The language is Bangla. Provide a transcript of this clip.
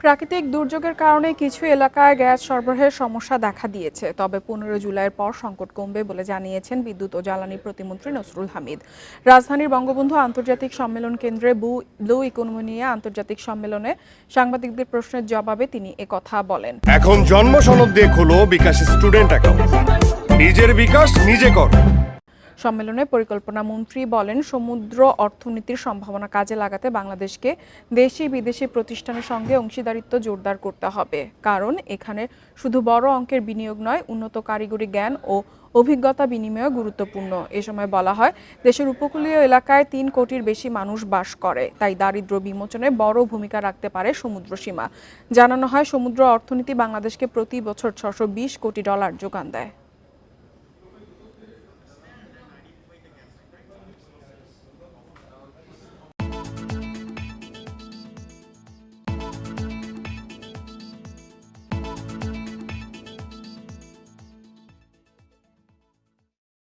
প্রাকৃতিক দুর্যোগের কারণে কিছু এলাকায় গ্যাস সরবরাহের সমস্যা দেখা দিয়েছে, তবে 15 জুলাইয়ের পর সংকট কমবে বলে জানিয়েছেন বিদ্যুৎ ও জ্বালানি প্রতিমন্ত্রী নসরুল হামিদ। রাজধানীর বঙ্গবন্ধু আন্তর্জাতিক সম্মেলন কেন্দ্রে ব্লু ইকোনমি নিয়ে আন্তর্জাতিক সম্মেলনে সাংবাদিকদের প্রশ্নের জবাবে তিনি একথা বলেন। এখন জন্ম সনদ দিয়ে খোলো বিকাশ স্টুডেন্ট অ্যাকাউন্ট, নিজের বিকাশ নিজে কর। সম্মেলনে পরিকল্পনা মন্ত্রী বলেন, সমুদ্র অর্থনীতির সম্ভাবনা কাজে লাগাতে বাংলাদেশকে দেশি বিদেশি প্রতিষ্ঠানের সঙ্গে অংশীদারিত্ব জোরদার করতে হবে, কারণ এখানে শুধু বড় অঙ্কের বিনিয়োগ নয়, উন্নত কারিগরি জ্ঞান ও অভিজ্ঞতা বিনিময় গুরুত্বপূর্ণ। এ সময় বলা হয়, দেশের উপকূলীয় এলাকায় 3 কোটির বেশি মানুষ বাস করে, তাই দারিদ্র্য বিমোচনে বড় ভূমিকা রাখতে পারে সমুদ্র সীমা। জানানো হয়, সমুদ্র অর্থনীতি বাংলাদেশকে প্রতি বছর $620 কোটি যোগান দেয়।